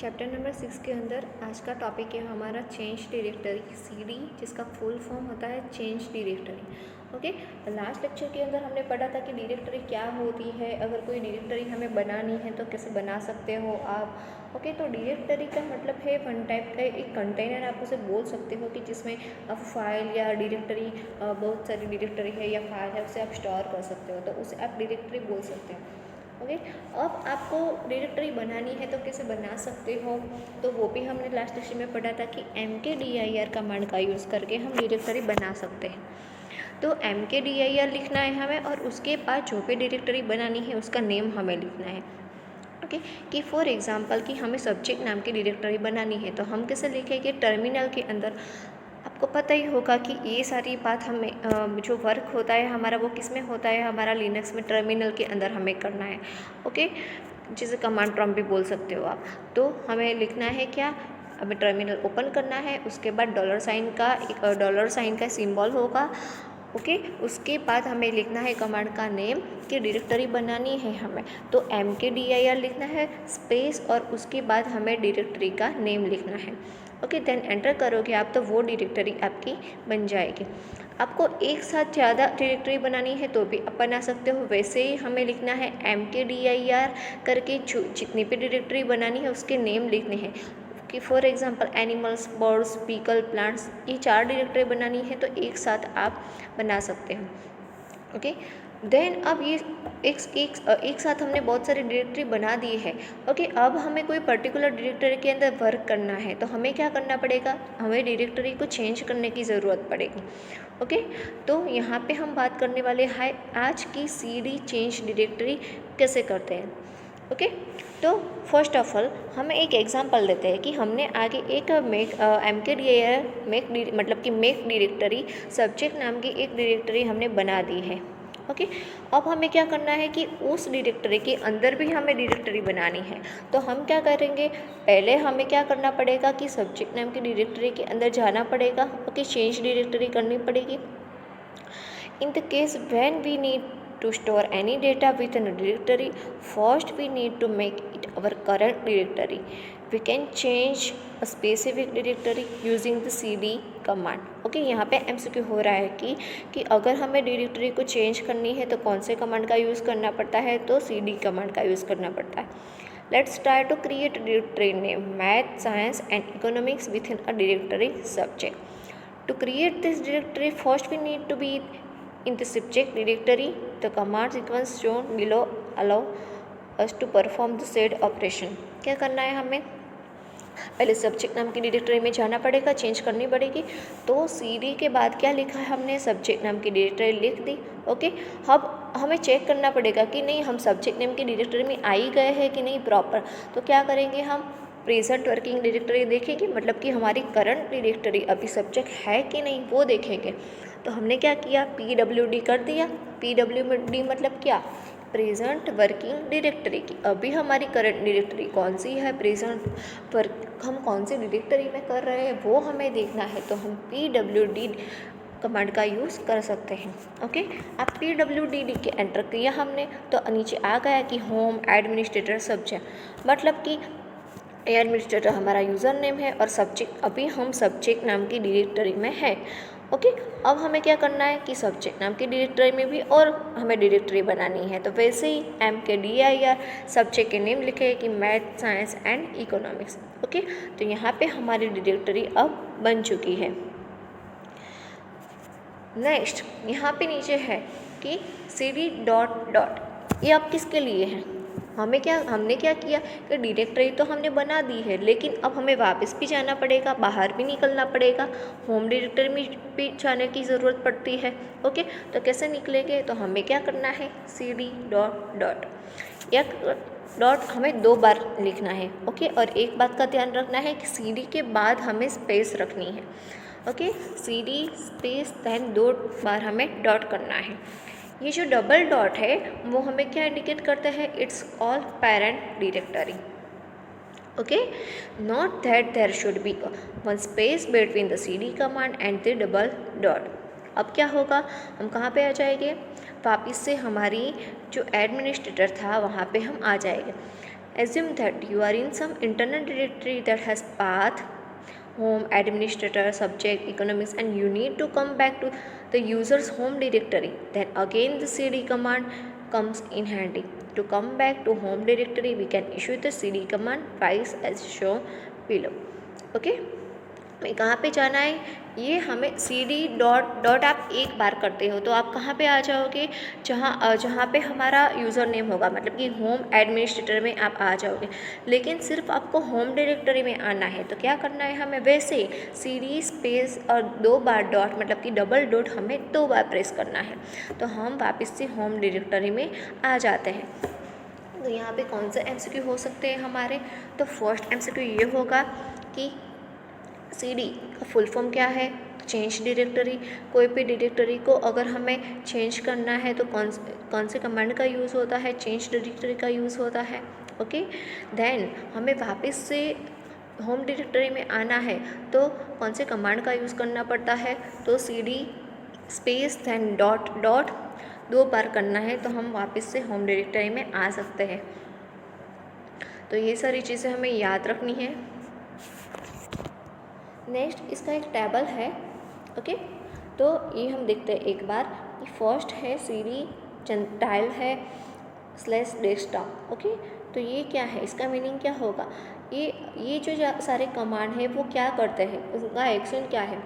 Chapter number 6 के अंदर आज का टॉपिक है हमारा चेंज डायरेक्टरी सीडी, जिसका फुल फॉर्म होता है change directory. Okay, last lecture के अंदर हमने पढ़ा था कि डायरेक्टरी क्या होती है, अगर कोई डायरेक्टरी हमें बनानी है तो कैसे बना सकते हो आप। ओके, तो डायरेक्टरी का मतलब है वन टाइप का एक कंटेनर, आप उसे बोल सकते हो कि जिसमें आप फाइल या डायरेक्टरी, बहुत सारी डायरेक्टरी है या फाइल है, उसे आप स्टोर कर सकते हो, तो उसे आप डायरेक्टरी बोल सकते हो। ओके, अब आपको डायरेक्टरी बनानी है तो कैसे बना सकते हो, तो वो भी हमने लास्ट सेशन में पढ़ा था कि mkdir कमांड का यूज़ करके हम डायरेक्टरी बना सकते हैं। तो mkdir लिखना है हमें, और उसके बाद जो भी डायरेक्टरी बनानी है उसका नेम हमें लिखना है। ओके, कि फॉर एग्जांपल कि हमें सब्जेक्ट नाम की डायरेक्टरी बनानी है तो हम कैसे लिखेंगे, टर्मिनल के अंदर। आपको पता ही होगा कि ये सारी बात हमें जो वर्क होता है हमारा वो किस में होता है, हमारा लिनक्स में टर्मिनल के अंदर हमें करना है। ओके, जिसे कमांड प्रॉम्प्ट भी बोल सकते हो आप। तो हमें लिखना है क्या, हमें टर्मिनल ओपन करना है, उसके बाद डॉलर साइन का सिंबल होगा। ओके, उसके बाद हमें लिखना है कमांड का नेम कि डायरेक्टरी बनानी है हमें, तो mkdir लिखना है स्पेस, और उसके बाद हमें डायरेक्टरी का नेम लिखना है। ओके, देन एंटर करोगे आप तो वो डायरेक्टरी आपकी बन जाएगी। आपको एक साथ ज़्यादा डायरेक्टरी बनानी है तो भी आप बना सकते हो, वैसे ही हमें लिखना है mkdir करके जितनी भी डायरेक्टरी बनानी है उसके नेम लिखने हैं। कि for example animals, birds, vehicle, plants, ये 4 डायरेक्टरी बनानी है तो एक साथ आप बना सकते हो। ओके, देन अब ये एक साथ हमने बहुत सारी डायरेक्टरी बना दी है। ओके, अब हमें कोई पर्टिकुलर डायरेक्टरी के अंदर वर्क करना है तो हमें क्या करना पड़ेगा, हमें डायरेक्टरी को चेंज करने की ज़रूरत पड़ेगी। ओके, तो यहाँ पे हम बात करने वाले हैं आज की सीडी चेंज डायरेक्टरी कैसे करते हैं। ओके, तो फर्स्ट ऑफ ऑल हम एक एग्जांपल लेते हैं कि हमने आगे एक मेक डायरेक्टरी सब्जेक्ट नाम की एक डायरेक्टरी हमने बना दी है। ओके, अब हमें क्या करना है कि उस डायरेक्टरी के अंदर भी हमें डायरेक्टरी बनानी है, तो हम क्या करेंगे, पहले हमें क्या करना पड़ेगा कि सब्जेक्ट नाम की डायरेक्टरी के अंदर जाना पड़ेगा। ओके, चेंज डायरेक्टरी करनी पड़ेगी। In the case when we need to store any data within a directory, first we need to make it our current directory. We can change a specific directory using the cd command. Okay, यहाँ पे MCQ हो रहा है कि अगर हमें directory को change करनी है तो कौन से कमांड का यूज़ करना पड़ता है, तो cd कमांड का यूज़ करना पड़ता है। Let's try to create a directory name math, science and economics within a directory subject. To create this directory, first we need to be in the subject directory. The command sequence shown below allow us to perform the said operation. क्या करना है, हमें पहले subject नाम की directory में जाना पड़ेगा, चेंज करनी पड़ेगी। तो cd के बाद क्या लिखा है हमने, सब्जेक्ट नाम की डायरेक्टरी लिख दी। ओके, अब हमें चेक करना पड़ेगा कि नहीं हम सब्जेक्ट नेम की डायरेक्टरी में आ ही गए हैं कि नहीं प्रॉपर। तो क्या करेंगे, हम प्रेजेंट वर्किंग डायरेक्टरी देखेंगे, मतलब कि हमारी करंट डायरेक्टरी अभी सब्जेक्ट है कि नहीं वो देखेंगे। तो हमने क्या किया, pwd कर दिया। pwd मतलब क्या, प्रेजेंट वर्किंग डायरेक्टरी की अभी हमारी करंट डायरेक्टरी कौन सी है, प्रेजेंट वर्क हम कौन सी डायरेक्टरी में कर रहे हैं वो हमें देखना है, तो हम pwd कमांड का यूज़ कर सकते हैं। ओके, अब pwd के एंटर किया हमने तो नीचे आ गया कि होम एडमिनिस्ट्रेटर सब्जेक्ट, मतलब कि एडमिनिस्ट्रेटर हमारा यूज़र नेम है और सब्जेक्ट अभी हम सब्जेक्ट नाम की डायरेक्टरी में है। ओके, अब हमें क्या करना है कि सब्जेक्ट नाम की डायरेक्टरी में भी और हमें डायरेक्टरी बनानी है, तो वैसे ही mkdir सब्जेक्ट के नेम लिखे कि math, science and economics. Okay, तो यहाँ पे हमारी डायरेक्टरी अब बन चुकी है। नेक्स्ट यहाँ पे नीचे है कि cd डॉट डॉट, ये अब किसके लिए है, हमने क्या किया कि डायरेक्टरी तो हमने बना दी है, लेकिन अब हमें वापस भी जाना पड़ेगा, बाहर भी निकलना पड़ेगा, होम डायरेक्टरी में भी जाने की ज़रूरत पड़ती है। ओके, तो कैसे निकलेंगे, तो हमें क्या करना है, cd डॉट डॉट, या डॉट हमें 2 बार लिखना है। ओके, और एक बात का ध्यान रखना है कि cd के बाद हमें स्पेस रखनी है। ओके, cd स्पेस देन 2 बार हमें डॉट करना है। ये जो डबल डॉट है वो हमें क्या इंडिकेट करता है, it's all parent directory. Okay, not that there should be one space between the cd command and the double dot. अब क्या होगा, हम कहाँ पे आ जाएंगे, वापिस से हमारी जो एडमिनिस्ट्रेटर था वहाँ पे हम आ जाएंगे। Assume that you are in some internal directory that has path, home, administrator, subject, economics, and you need to come back to the user's home directory. Then again the cd command comes in handy. To come back to home directory, we can issue the cd command twice as shown below. Okay, कहाँ पे जाना है, ये हमें C D dot dot आप एक बार करते हो तो आप कहाँ पे आ जाओगे, जहाँ पे हमारा यूज़र नेम होगा, मतलब कि होम एडमिनिस्ट्रेटर में आप आ जाओगे। लेकिन सिर्फ आपको होम डायरेक्टरी में आना है तो क्या करना है हमें, वैसे सी डी स्पेस और 2 बार डॉट, मतलब कि डबल डॉट हमें 2 बार प्रेस करना है तो हम वापस से होम डायरेक्टरी में आ जाते हैं। तो यहाँ पे कौन से MCQ हो सकते हैं हमारे, तो फर्स्ट MCQ ये होगा कि CD का फुल फॉर्म क्या है, चेंज डायरेक्टरी। कोई भी डायरेक्टरी को अगर हमें चेंज करना है तो कौन से कमांड का यूज़ होता है, चेंज डायरेक्टरी का यूज़ होता है। ओके, देन हमें वापस से होम डायरेक्टरी में आना है तो कौन से कमांड का यूज़ करना पड़ता है, तो CD space then dot dot 2 बार करना है तो हम वापस से होम डायरेक्टरी में आ सकते हैं। तो ये सारी चीज़ें हमें याद रखनी है। नेक्स्ट इसका एक टेबल है। ओके, तो ये हम देखते हैं एक बार। फर्स्ट है CD टाइल है स्लैश डेस्कटॉप। ओके, तो ये क्या है, इसका मीनिंग क्या होगा, ये जो सारे कमांड है वो क्या करते हैं, उसका एक्शन क्या है।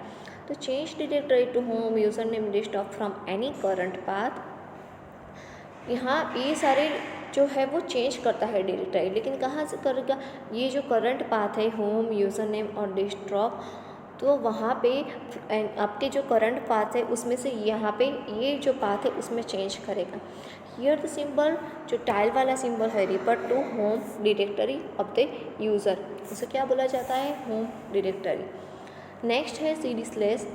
तो change directory to home user name desktop from any current path. यहाँ ये सारे जो है वो चेंज करता है डायरेक्टरी, लेकिन कहाँ से करेगा, ये जो करंट पाथ है होम यूज़र नेम और डेस्कटॉप, तो वहाँ पे आपके जो करंट पाथ है उसमें से यहाँ पे ये जो पाथ है उसमें चेंज करेगा। हियर द सिंबल जो टाइल वाला सिंबल है refer to home directory of the user, उसे क्या बोला जाता है, होम डायरेक्टरी। नेक्स्ट है CD स्लैश,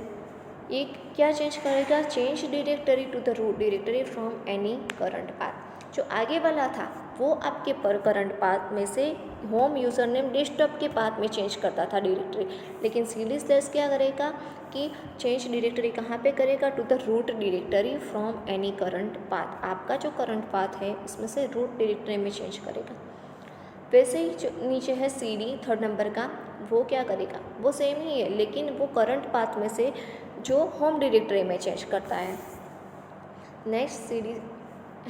ये क्या चेंज करेगा, change directory to the root directory from any current path. जो आगे वाला था वो आपके पर करंट पाथ में से होम यूज़र नेम डेस्कटॉप के पाथ में चेंज करता था डायरेक्टरी, लेकिन CD स्लैश क्या करेगा कि चेंज डायरेक्टरी कहाँ पे करेगा, to the root directory from any current path. आपका जो करंट पाथ है उसमें से रूट डायरेक्टरी में चेंज करेगा। वैसे ही जो नीचे है CD थर्ड नंबर का, वो क्या करेगा, वो सेम ही है लेकिन वो करंट पाथ में से जो होम डायरेक्टरी में चेंज करता है। Next CD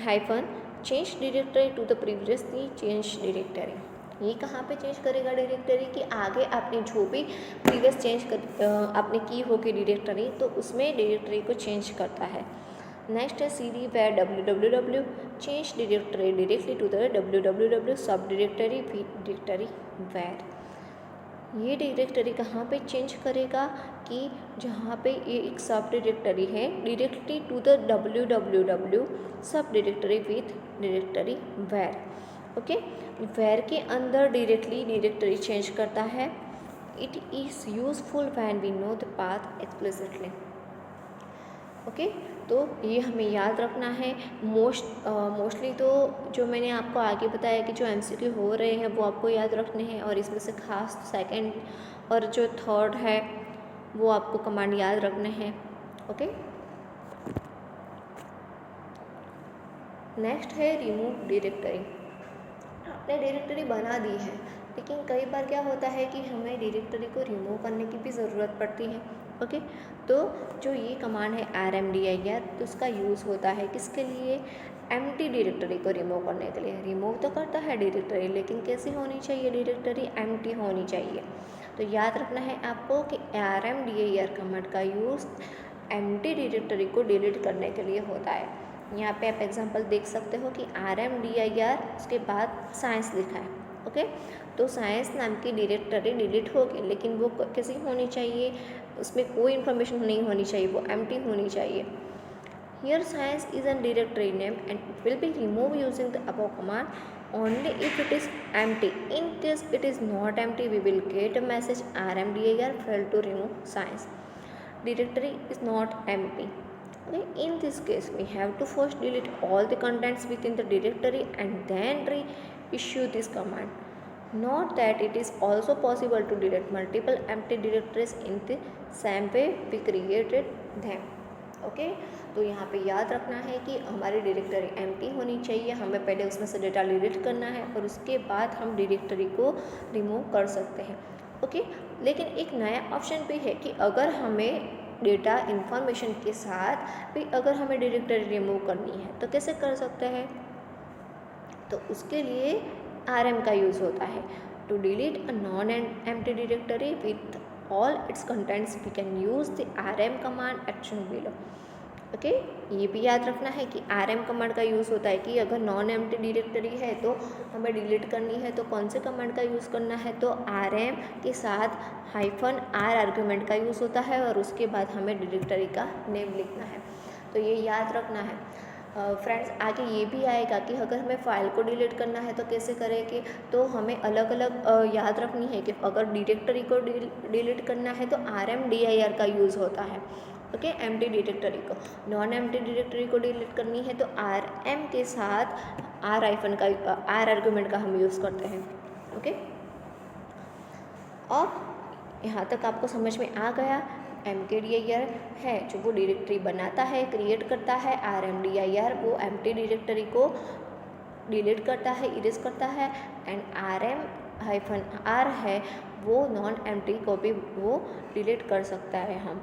hyphen change directory to the previously change directory. ये कहाँ पे चेंज करेगा डायरेक्टरी कि आगे आपने जो भी प्रीवियस चेंज आपने की होगी डायरेक्टरी, तो उसमें डायरेक्टरी को चेंज करता है। नेक्स्ट है CD where www change directory directly to the www sub directory directory where. ये डायरेक्टरी कहाँ पे चेंज करेगा कि जहाँ पे ये एक सब डायरेक्टरी है, directly to the www sub directory with directory where. Okay, where के अंदर डायरेक्टली डायरेक्टरी चेंज करता है। It is useful when we know the path explicitly. Okay, तो ये हमें याद रखना है। मोस्टली तो जो मैंने आपको आगे बताया कि जो MCQ हो रहे हैं वो आपको याद रखने हैं, और इसमें से खास सेकंड और जो थर्ड है वो आपको कमांड याद रखने हैं। ओके, नेक्स्ट है रिमूव डायरेक्टरी। आपने डायरेक्टरी बना दी है, लेकिन कई बार क्या होता है कि हमें डायरेक्टरी को रिमूव करने की भी ज़रूरत पड़ती है। ओके, तो जो ये कमांड है RMDIR, तो उसका यूज़ होता है किसके लिए, एम्प्टी डायरेक्टरी को रिमूव करने के लिए। रिमूव तो करता है डायरेक्टरी, लेकिन कैसी होनी चाहिए डायरेक्टरी, एम्प्टी होनी चाहिए। तो याद रखना है आपको कि RMDIR कमांड का यूज़ एम्प्टी डायरेक्टरी को डिलीट करने के लिए होता है। यहाँ पे आप एग्जांपल देख सकते हो कि RMDIR उसके बाद साइंस लिखा है। ओके, तो साइंस नाम की डायरेक्टरी डिलीट होगी, लेकिन वो कैसी होनी चाहिए, उसमें कोई इन्फॉर्मेशन नहीं होनी चाहिए, वो एम्प्टी होनी चाहिए। Here science is an directory name and it will be remove using the above command only if it is empty. In case it is not empty, we will get a message RMDIR failed to remove science. Directory is not empty. Okay, in this case we have to first delete all the contents within the directory and then reissue this command. Note that it is also possible to delete multiple empty directories in the same way we created them. Okay. तो यहाँ पे याद रखना है कि हमारी directory empty होनी चाहिए, हमें पहले उसमें से डेटा डिलीट करना है और उसके बाद हम डायरेक्टरी को रिमूव कर सकते हैं। ओके, लेकिन एक नया ऑप्शन भी है कि अगर हमें डेटा इंफॉर्मेशन के साथ भी अगर हमें डायरेक्टरी रिमूव करनी है तो कैसे कर सकते हैं। तो उसके लिए RM का यूज़ होता है। To delete a non empty directory with all its contents we can use the RM command action below। Okay, ये भी याद रखना है कि RM कमांड का यूज़ होता है कि अगर नॉन एम्प्टी डायरेक्टरी है तो हमें डिलीट करनी है तो कौन से कमांड का यूज़ करना है, तो RM के साथ -R आर्गूमेंट का यूज़ होता है और उसके बाद हमें डायरेक्टरी का नेम लिखना है। तो ये याद रखना है। फ्रेंड्स, आगे ये भी आएगा कि अगर हमें फ़ाइल को डिलीट करना है तो कैसे करेंगे, तो हमें अलग अलग याद रखनी है कि अगर डायरेक्टरी को डिलीट करना है तो RMDIR का यूज़ होता है। ओके, एम्प्टी डायरेक्टरी को, नॉन एम्प्टी डायरेक्टरी को डिलीट करनी है तो RM के साथ R आर्गूमेंट का हम यूज़ करते हैं। ओके, और यहाँ तक आपको समझ में आ गया। MKDIR है जो वो डायरेक्टरी बनाता है, क्रिएट करता है। RMDIR वो एम्प्टी डायरेक्टरी को डिलीट करता है, इरेज करता है। एंड RM-R है वो नॉन एम्प्टी को भी वो डिलीट कर सकता है हम।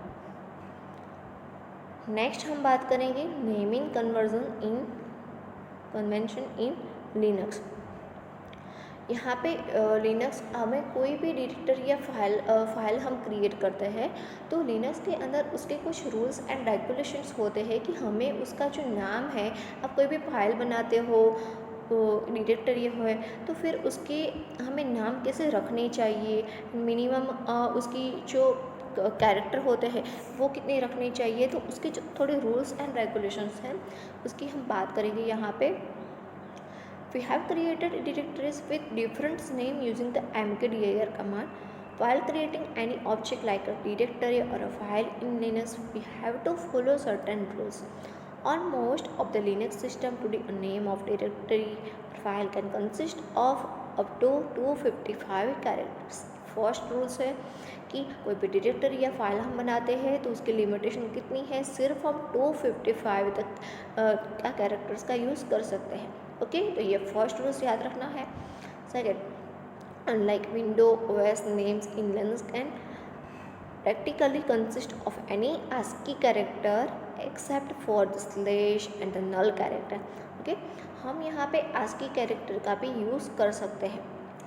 नेक्स्ट हम बात करेंगे नेमिंग कन्वेंशन इन लिनक्स। यहाँ पे लिनक्स हमें कोई भी डायरेक्टरी या फाइल हम क्रिएट करते हैं तो लिनक्स के अंदर उसके कुछ रूल्स एंड रेगुलेशंस होते हैं कि हमें उसका जो नाम है, आप कोई भी फाइल बनाते हो डायरेक्टरी है तो फिर उसके हमें नाम कैसे रखने चाहिए, मिनिमम उसकी जो कैरेक्टर होते हैं वो कितने रखने चाहिए, तो उसके जो थोड़े रूल्स एंड रेगुलेशंस हैं उसकी हम बात करेंगे यहाँ पे। We have created directories with different name using the mkdir command. While creating any object like a directory or a file in Linux, we have to follow certain rules. On most of the Linux system today, a name of directory or file can consist of up to 255 characters. First rules है कि कोई भी directory या file हम बनाते हैं तो उसकी लिमिटेशन कितनी है, सिर्फ हम 255 तक का कैरेक्टर्स का यूज़ कर सकते हैं। ओके, तो ये फर्स्ट रूल्स याद रखना है। Second, unlike window OS names in Linux can practically consist of any ASCII character except for the slash and the null character। Okay, हम यहाँ पे ASCII कैरेक्टर का भी यूज़ कर सकते हैं।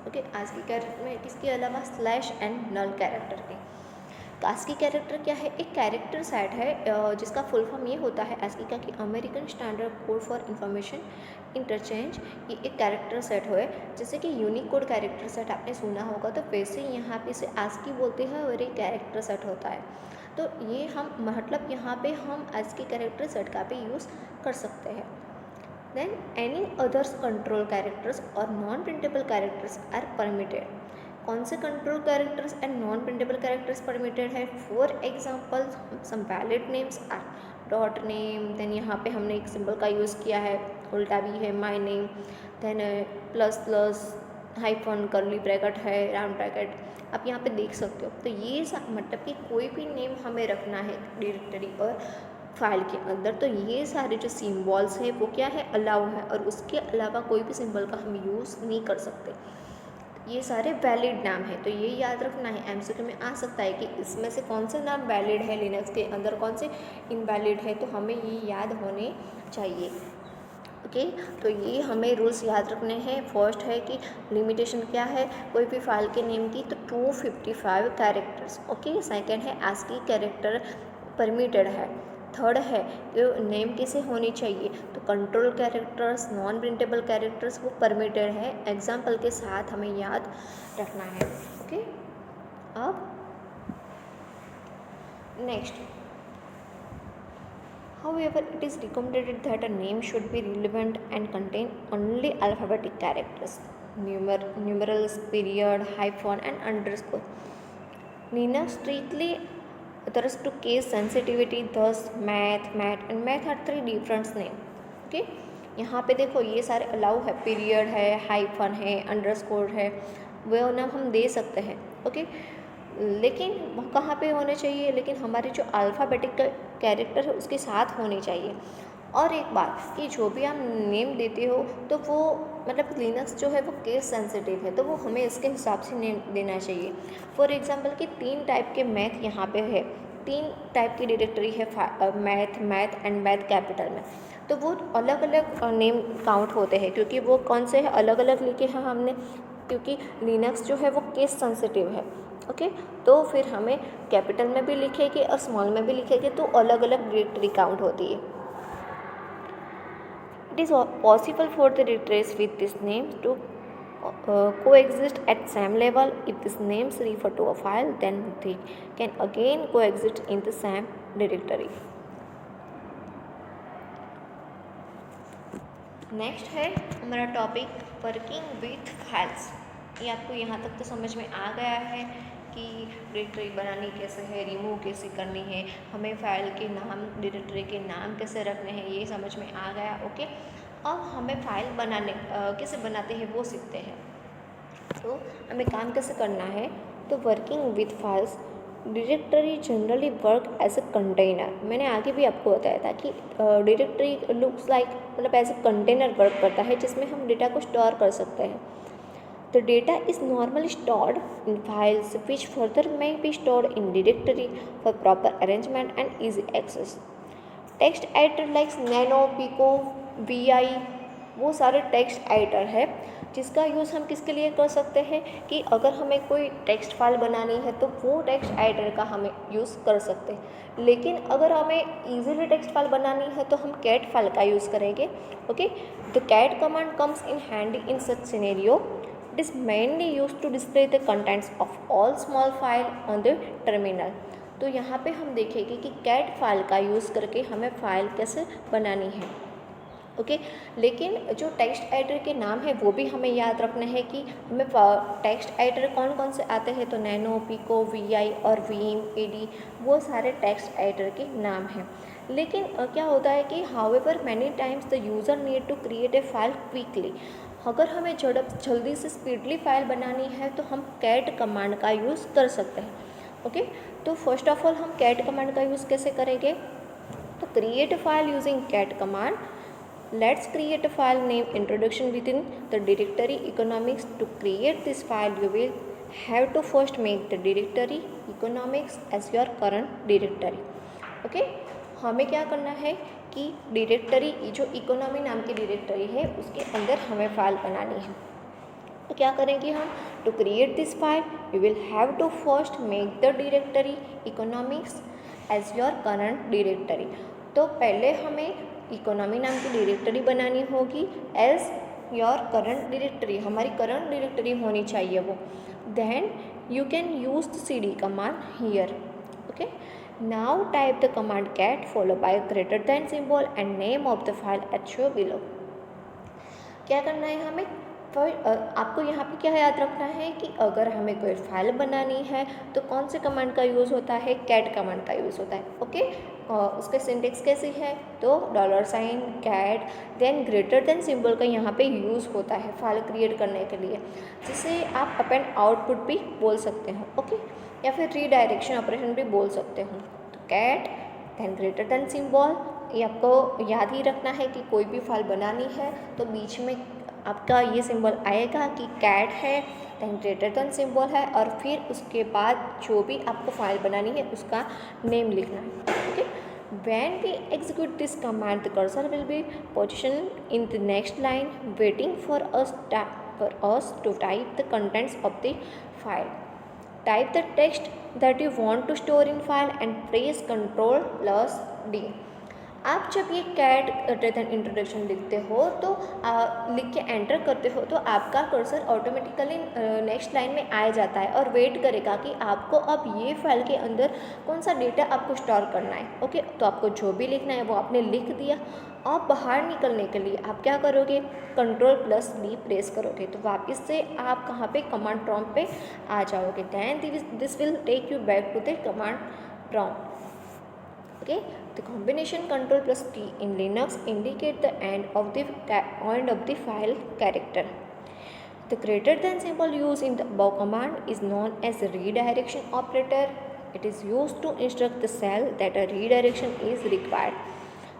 ओके, ASCII कैरेक्टर में इसके अलावा स्लैश एंड नल कैरेक्टर के। ASCII कैरेक्टर क्या है, एक कैरेक्टर सेट है जिसका फुल फॉर्म ये होता है ASCII का कि American standard code for information interchange. ये एक कैरेक्टर सेट है, जैसे कि यूनिकोड कैरेक्टर सेट आपने सुना होगा, तो वैसे ही यहाँ पे इसे ASCII बोलते हैं और एक कैरेक्टर सेट होता है। तो ये हम मतलब यहाँ पे हम ASCII कैरेक्टर सेट का भी यूज़ कर सकते हैं। Then any others control characters or non-printable characters are permitted। कौन से control characters and non printable characters permitted है, for example some valid names are dot name, then यहाँ पे हमने एक सिंबल का यूज़ किया है, उल्टा भी है my name, then plus plus hyphen curly bracket है, राउंड ब्रैकेट आप यहाँ पे देख सकते हो। तो ये मतलब कि कोई भी नेम हमें रखना है डायरेक्टरी और फाइल के अंदर, तो ये सारे जो सिम्बॉल्स हैं वो क्या है, अलाउ है, और उसके अलावा कोई भी सिंबल का हम यूज़ नहीं कर सकते। ये सारे वैलिड नाम है, तो ये याद रखना है। MCQ में आ सकता है कि इसमें से कौन से नाम वैलिड है लिनक्स के अंदर, कौन से इनवैलिड है, तो हमें ये याद होने चाहिए। ओके, तो ये हमें रूल्स याद रखने हैं। फर्स्ट है कि लिमिटेशन क्या है कोई भी फाइल के नेम की, तो 255 कैरेक्टर्स। ओके, सेकेंड है ASCII कैरेक्टर परमिटेड है। थर्ड है कि नेम कैसे होनी चाहिए, तो control characters, non printable characters वो परमिटेड है, एग्जाम्पल के साथ हमें याद रखना है। ओके, अब next, however it is recommended that a name should be relevant and contain only alphabetic characters, numerals, period, hyphen and underscore. Linux strictly adheres to case sensitivity, thus math and math are 3 different name। Okay, यहाँ पे देखो ये सारे allow है, period है, hyphen है, underscore है, वो नाम हम दे सकते हैं। ओके, लेकिन वो कहाँ पे होने चाहिए, लेकिन हमारे जो अल्फ़ाबेटिकल कैरेक्टर है उसके साथ होने चाहिए। और एक बात कि जो भी आप नेम देते हो तो वो मतलब लिनक्स जो है वो केस सेंसिटिव है, तो वो हमें इसके हिसाब से नेम देना चाहिए। फॉर एग्जांपल कि 3 टाइप के मैथ यहाँ पे है, 3 टाइप की डायरेक्टरी है, मैथ एंड मैथ कैपिटल में, तो वो अलग अलग नेम काउंट होते हैं क्योंकि वो कौन से अलग अलग लिखे हैं हमने, क्योंकि लिनक्स जो है वो केस सेंसिटिव है। ओके, तो फिर हमें कैपिटल में भी लिखेंगे और स्मॉल में भी लिखेंगे तो अलग अलग डायरेक्टरी काउंट होती है। It is possible for the directories with this name to coexist at same level. If these names refer to a file, then they can again coexist in the same directory. Next है हमारा topic working with files. ये आपको यहाँ तक तो समझ में आ गया है कि डायरेक्टरी बनानी कैसे है, रिमूव कैसे करनी है, हमें फाइल के नाम, डायरेक्टरी के नाम कैसे रखने हैं, ये समझ में आ गया। ओके, अब हमें फाइल बनाने कैसे बनाते हैं वो सीखते हैं। तो हमें काम कैसे करना है, तो working with files directory generally work as a container. मैंने आगे भी आपको बताया था कि डायरेक्टरी लुक्स लाइक मतलब एज अ कंटेनर वर्क करता है जिसमें हम डेटा को स्टोर कर सकते हैं। The data is normally stored in files which further may be stored in directory for proper arrangement and easy access. Text editor like nano, pico, VI, वो सारे टेक्स्ट एडिटर है जिसका यूज़ हम किसके लिए कर सकते हैं कि अगर हमें कोई टेक्स्ट फाइल बनानी है तो वो टेक्स्ट एडिटर का हमें यूज़ कर सकते हैं। लेकिन अगर हमें इजीली टेक्स्ट फाइल बनानी है तो हम कैट फाइल का यूज़ करेंगे। Okay, the cat command comes in handy in such scenario. It is mainly used to display the contents of all small file on the terminal. तो यहाँ पे हम देखेंगे कि कैट फाइल का यूज़ करके हमें फ़ाइल कैसे बनानी है। ओके, लेकिन जो टेक्स्ट एडिटर के नाम है वो भी हमें याद रखना है कि हमें टेक्स्ट एडिटर कौन कौन से आते हैं, तो नैनो, पिको, VI और वीम, AD, वो सारे टेक्स्ट एडिटर के नाम हैं। लेकिन क्या होता है कि however many times the user need to create a file quickly. अगर हमें जल्दी से स्पीडली फाइल बनानी है तो हम कैट कमांड का यूज़ कर सकते हैं। ओके, तो फर्स्ट ऑफ ऑल हम कैट कमांड का यूज़ कैसे करेंगे, तो create a file using cat command. Let's create a file name introduction within the directory economics. To create this file you will have to first make the directory economics as your current directory. Okay, हमें क्या करना है कि directory जो economy नाम की directory है उसके अंदर हमें फाइल बनानी है। तो क्या करेंगे हम, to create this file you will have to first make the directory economics as your current directory. तो पहले हमें इकोनॉमी नाम की डायरेक्टरी बनानी होगी एज योर करंट डायरेक्टरी, हमारी करंट डायरेक्टरी होनी चाहिए वो। Then you can use the CD command here. Okay, now type the command cat followed by greater than symbol and name of the file as shown below। क्या करना है हमें, आपको यहाँ पे क्या याद रखना है कि अगर हमें कोई फाइल बनानी है तो कौन से कमांड का यूज़ होता है, कैट कमांड का यूज़ होता है। ओके, उसका सिंटेक्स कैसी है, तो $, cat, then greater than symbol का यहाँ पे यूज़ होता है फाइल क्रिएट करने के लिए, जिसे आप अप एंड आउटपुट भी बोल सकते हो। ओके, या फिर रीडायरेक्शन ऑपरेशन भी बोल सकते हो। तो cat then greater than symbol, ये आपको याद ही रखना है कि कोई भी फाइल बनानी है तो बीच में आपका ये सिंबल आएगा कि कैट है, देन ग्रेटर देन सिंबल है, और फिर उसके बाद जो भी आपको फाइल बनानी है उसका नेम लिखना है। Okay, when we execute this command the cursor will be positioned in the next line waiting for us to type the contents of the file। Type the text that you want to store in file and press Ctrl+D। आप जब ये cat greater then introduction लिखते हो तो लिख के enter करते हो तो आपका कर्सर ऑटोमेटिकली नेक्स्ट लाइन में आ जाता है और वेट करेगा कि आपको अब ये फाइल के अंदर कौन सा डेटा आपको स्टोर करना है। ओके, तो आपको जो भी लिखना है वो आपने लिख दिया। और बाहर निकलने के लिए आप क्या करोगे, Ctrl+D प्रेस करोगे तो वापस से आप कहाँ पे, कमांड प्रॉम्प्ट पे आ जाओगे। Then this will take you back to the command prompt. Okay, the combination Ctrl+T in Linux indicate the end of the file character. The greater than symbol used in the above command is known as a redirection operator. It is used to instruct the cell that a redirection is required.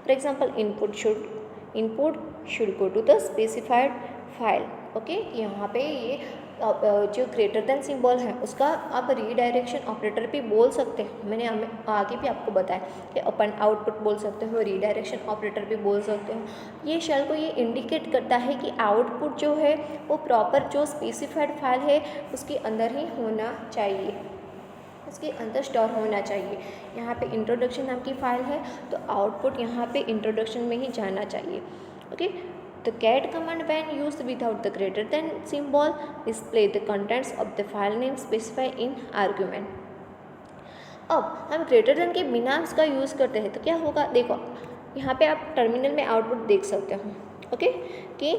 For example, input should go to the specified file. Okay, यहाँ पे ये जो greater than symbol है उसका आप redirection operator भी बोल सकते हैं. मैंने आगे भी आपको बताया कि अपन आउटपुट बोल सकते हो, रीडायरेक्शन ऑपरेटर भी बोल सकते हो. ये शेल को ये इंडिकेट करता है कि आउटपुट जो है वो प्रॉपर जो स्पेसिफाइड फाइल है उसके अंदर ही होना चाहिए, उसके अंदर स्टोर होना चाहिए. यहाँ पे इंट्रोडक्शन नाम की फाइल है तो आउटपुट यहाँ पे इंट्रोडक्शन में ही जाना चाहिए. Okay, the cat command when used without the greater than symbol display the contents of the file name specified in argument. अब हम ग्रेटर देन के बिना इसका यूज़ करते हैं तो क्या होगा, देखो यहाँ पे आप टर्मिनल में आउटपुट देख सकते हो. ओके, कि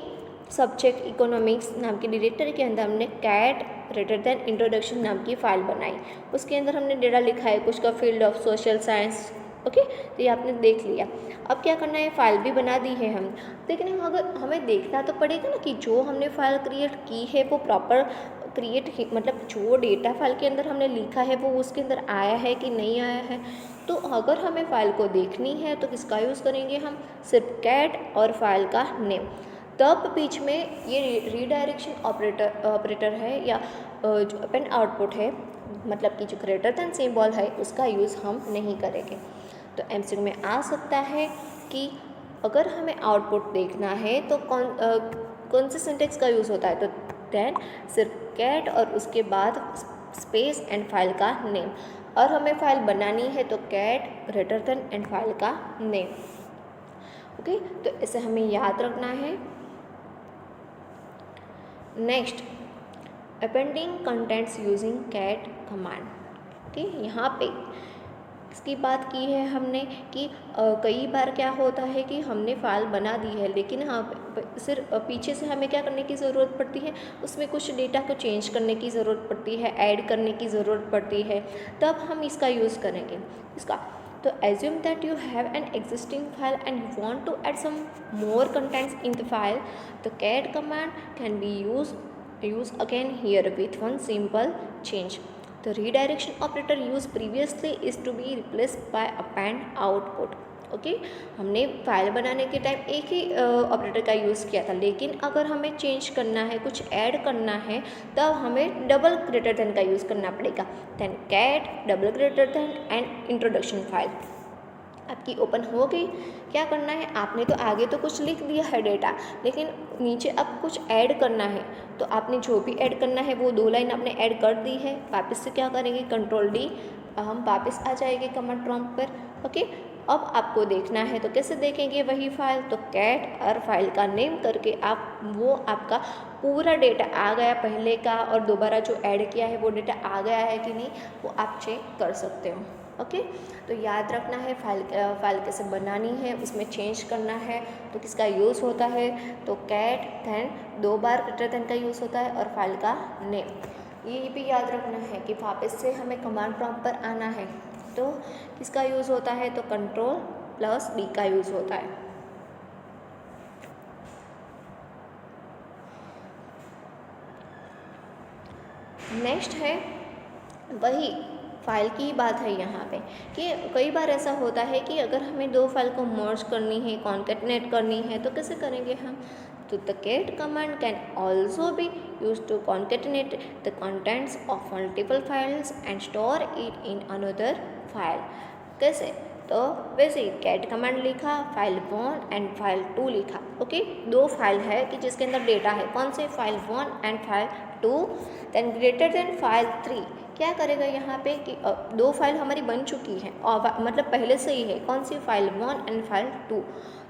सब्जेक्ट इकोनॉमिक्स नाम की डायरेक्टरी के अंदर हमने कैट ग्रेटर देन इंट्रोडक्शन नाम की फ़ाइल बनाई. उसके अंदर हमने डेटा लिखा है कुछ का field of social science. Okay, तो ये आपने देख लिया. अब क्या करना है, फ़ाइल भी बना दी है हम, लेकिन अगर हमें देखना तो पड़ेगा ना कि जो हमने फ़ाइल क्रिएट की है वो प्रॉपर क्रिएट, मतलब जो डेटा फाइल के अंदर हमने लिखा है वो उसके अंदर आया है कि नहीं आया है. तो अगर हमें फ़ाइल को देखनी है तो किसका यूज़ करेंगे हम, सिर्फ कैट और फाइल का नेम. तब बीच में ये रीडायरेक्शन ऑपरेटर है या जो अपन आउटपुट है, मतलब कि जो ग्रेटर देन सिंबल है उसका यूज़ हम नहीं करेंगे. तो एमसीक्यू में आ सकता है कि अगर हमें आउटपुट देखना है तो कौन से सिंटेक्स का यूज़ होता है, तो देन सिर्फ कैट और उसके बाद स्पेस एंड फाइल का नेम. और हमें फाइल बनानी है तो cat greater than and file का नेम. ओके, तो इसे हमें याद रखना है. Next, appending contents using cat command. Okay, यहाँ पे इसकी बात की है हमने कि कई बार क्या होता है कि हमने फाइल बना दी है लेकिन सिर्फ पीछे से हमें क्या करने की ज़रूरत पड़ती है, उसमें कुछ डेटा को चेंज करने की ज़रूरत पड़ती है, ऐड करने की ज़रूरत पड़ती है, तब हम इसका यूज़ करेंगे इसका. तो assume that you have an existing file and you want to add some more contents in the file. The cat command can be used again here with one simple change. The redirection operator used previously is to be replaced by append output. Okay, हमने file बनाने के time एक ही operator का use किया था, लेकिन अगर हमें चेंज करना है, कुछ ऐड करना है, तब हमें डबल ग्रेटर देन का यूज़ करना पड़ेगा. Then cat double greater than and introduction file आपकी ओपन हो गई. क्या करना है, आपने तो आगे तो कुछ लिख दिया है डेटा, लेकिन नीचे अब कुछ ऐड करना है. तो आपने जो भी ऐड करना है वो 2 लाइन आपने ऐड कर दी है. वापस से क्या करेंगे, कंट्रोल डी, हम वापस आ जाएंगे कमांड प्रॉम्प्ट पर. ओके, अब आपको देखना है तो कैसे देखेंगे वही फाइल, तो कैट और फाइल का नेम करके आप वो आपका पूरा डेटा आ गया पहले का और दोबारा जो ऐड किया है वो डेटा आ गया है कि नहीं, वो आप चेक कर सकते हो. ओके, तो याद रखना है फाइल कैसे बनानी है, उसमें चेंज करना है तो किसका यूज़ होता है, तो कैट देन 2 बार ग्रेटर देन का यूज़ होता है और फाइल का नेम. ये भी याद रखना है कि वापस से हमें कमांड प्रॉम्प्ट पर आना है तो किसका यूज़ होता है, तो कंट्रोल प्लस डी का यूज़ होता है. नेक्स्ट है वही फाइल की बात है यहाँ पे कि कई बार ऐसा होता है कि अगर हमें 2 फाइल को मर्ज करनी है, कॉन्केटनेट करनी है, तो कैसे करेंगे हम, तो the cat command can also be use to concatenate the contents of multiple files and store it in another file. कैसे, तो वैसे ही कैट कमांड लिखा, फाइल 1 एंड फाइल 2 लिखा. ओके, 2 फाइल है कि जिसके अंदर डेटा है, कौन से, file 1 and file 2. Then greater then file 3 क्या करेगा यहाँ पे कि 2 फाइल हमारी बन चुकी हैं और मतलब पहले से ही है, कौन सी, फाइल 1 एंड फाइल 2.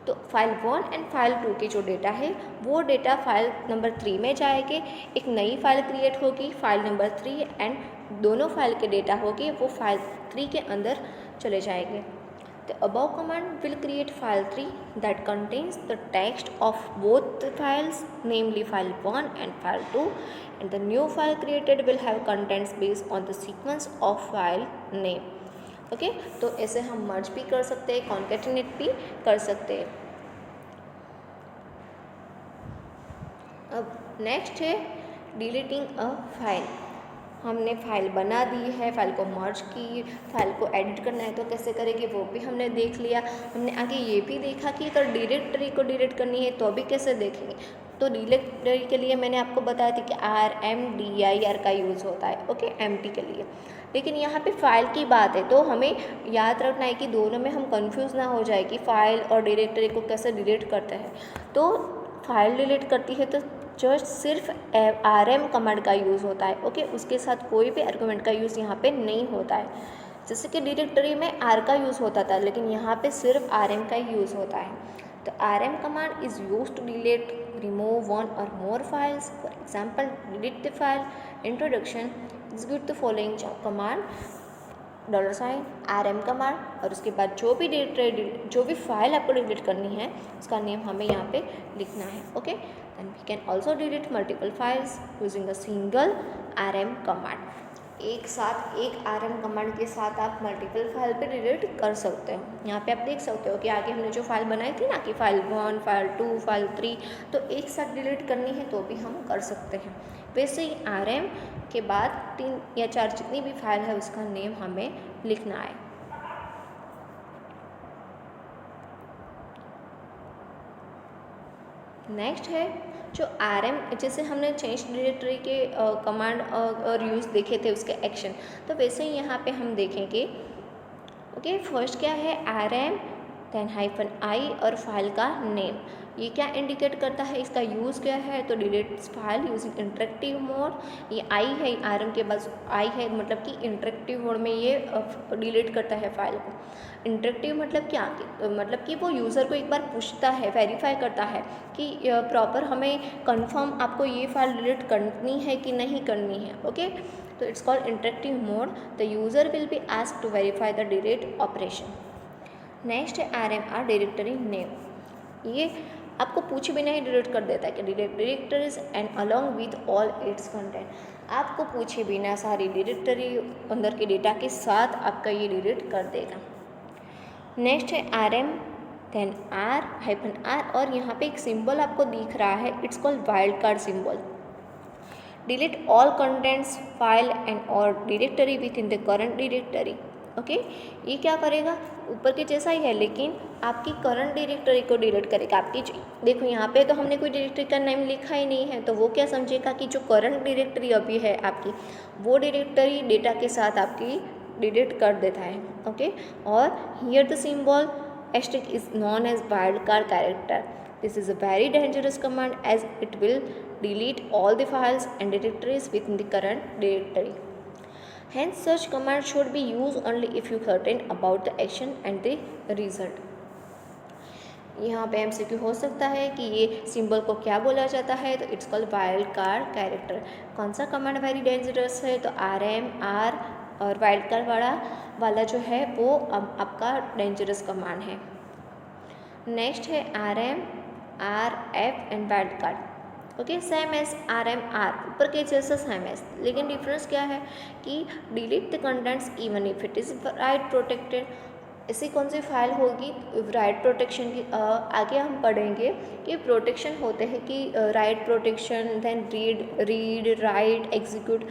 तो फाइल 1 एंड फाइल 2 की जो डेटा है वो डेटा फाइल नंबर 3 में जाएगी. एक नई फाइल क्रिएट होगी फाइल नंबर 3 एंड दोनों फाइल के डेटा होगी वो फाइल 3 के अंदर चले जाएंगे. The above command will create file 3 that contains the text of both the files, namely file 1 and file 2, and the new file created will have contents based on the sequence of file name. Okay, तो ऐसे हम मर्ज भी कर सकते हैं, concatenate भी कर सकते हैं. अब नेक्स्ट है डिलीटिंग अ फाइल, हमने फाइल बना दी है, फाइल को मर्ज की, फाइल को एडिट करना है तो कैसे करेंगे वो भी हमने देख लिया। हमने आगे ये भी देखा कि अगर डायरेक्टरी को डिलीट करनी है तो भी कैसे देखेंगे। तो डायरेक्टरी के लिए मैंने आपको बताया था कि RMDIR का यूज़ होता है, ओके, एम्प्टी के लिए। लेकिन यहाँ पे फाइल की बात है तो हमें याद रखना है कि दोनों में हम कंफ्यूज ना हो जाए कि फ़ाइल और डायरेक्टरी को कैसे डिलीट करते हैं। तो फाइल डिलीट करती है तो जस्ट सिर्फ RM कमांड का यूज़ होता है, ओके, उसके साथ कोई भी आर्गुमेंट का यूज़ यहाँ पे नहीं होता है। जैसे कि डायरेक्टरी में R का यूज़ होता था, लेकिन यहाँ पे सिर्फ RM का यूज़ होता है। तो RM command is use to delete, remove one और more files. For example, delete the file introduction, execute the following command $RM command, और उसके बाद जो भी फाइल आपको डिलीट करनी है उसका नेम हमें यहाँ पे लिखना है, okay. And we can also delete multiple files using a single RM command. एक साथ एक RM कमांड के साथ आप मल्टीपल फाइल पे डिलीट कर सकते हो। यहाँ पे आप देख सकते हो कि आगे हमने जो फाइल बनाई थी ना कि फाइल 1, फाइल 2, फाइल 3, तो एक साथ डिलीट करनी है तो भी हम कर सकते हैं। वैसे ही RM के बाद 3 या 4 जितनी भी फाइल है उसका नेम हमें लिखना है। नेक्स्ट है जो RM, जैसे हमने चेंज डायरेक्टरी के कमांड और यूज़ देखे थे उसके एक्शन, तो वैसे ही यहाँ पे हम देखेंगे, ओके। फर्स्ट क्या है, RM देन -i और फाइल का नेम। ये क्या इंडिकेट करता है, इसका यूज़ क्या है, तो delete file using interactive mode. ये I है, RM के बाद I है, मतलब कि इंटरेक्टिव मोड में ये डिलीट करता है फाइल को। इंटरेक्टिव मतलब क्या, मतलब कि वो यूज़र को एक बार पूछता है, वेरीफाई करता है कि प्रॉपर हमें कंफर्म आपको ये फाइल डिलीट करनी है कि नहीं करनी है, ओके। तो it's called interactive mode. The user will be asked to verify the delete operation. Next है RMR डायरेक्टरी नेम। ये आपको पूछे बिना ही डिलीट कर देता है कि delete directories and along with all it's content. आपको पूछे बिना सारी डायरेक्टरी अंदर के डेटा के साथ आपका ये डिलीट कर देगा। नेक्स्ट है RM देन R-R, और यहाँ पे एक सिंबल आपको दिख रहा है, it's called wild card symbol. Delete all contents file and और directory within the current directory, okay. ये क्या करेगा, ऊपर के जैसा ही है लेकिन आपकी करंट डायरेक्टरी को डिलीट करेगा। आपकी देखो यहाँ पे तो हमने कोई डायरेक्टरी का नेम लिखा ही नहीं है, तो वो क्या समझेगा कि जो करंट डायरेक्टरी अभी है आपकी, वो डायरेक्टरी डेटा के साथ आपकी डिलीट कर देता है, ओके। और here the symbol asterisk is known as wildcard character. This is a very dangerous command as it will delete all the files and directories within the current directory. Hence, such command should be used only if you certain about the action and the result. यहाँ पे MCQ हो सकता है कि ये symbol को क्या बोला जाता है, तो it's called wild card character. कौन सा कमांड वेरी डेंजरस है, तो RMR और वाइल्ड कार्ड वाला जो है वो आपका डेंजरस कमांड है। नेक्स्ट है RMRF and wild card, okay. Same as RMR, ऊपर के जैसा सेम एज, लेकिन डिफरेंस क्या है कि delete the contents even if it is write protected. ऐसी कौन सी फाइल होगी राइट प्रोटेक्शन की, आगे हम पढ़ेंगे कि प्रोटेक्शन होते हैं कि write protection, then read write execute,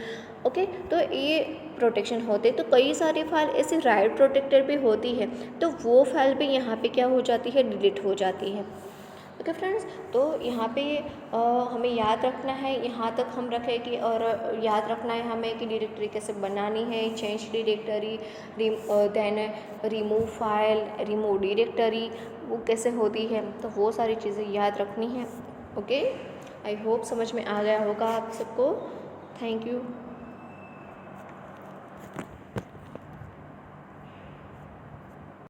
okay. तो ये प्रोटेक्शन होते, तो कई सारी फाइल ऐसी राइट प्रोटेक्टेड भी होती है, तो वो फाइल भी यहाँ पे क्या हो जाती है, डिलीट हो जाती है, ओके फ्रेंड्स। तो यहाँ पे हमें याद रखना है, यहाँ तक हम रखें कि, और याद रखना है हमें कि डायरेक्टरी कैसे बनानी है, change directory, then remove file, remove directory वो कैसे होती है, तो वो सारी चीज़ें याद रखनी है, ओके। आई होप समझ में आ गया होगा आप सबको। Thank you.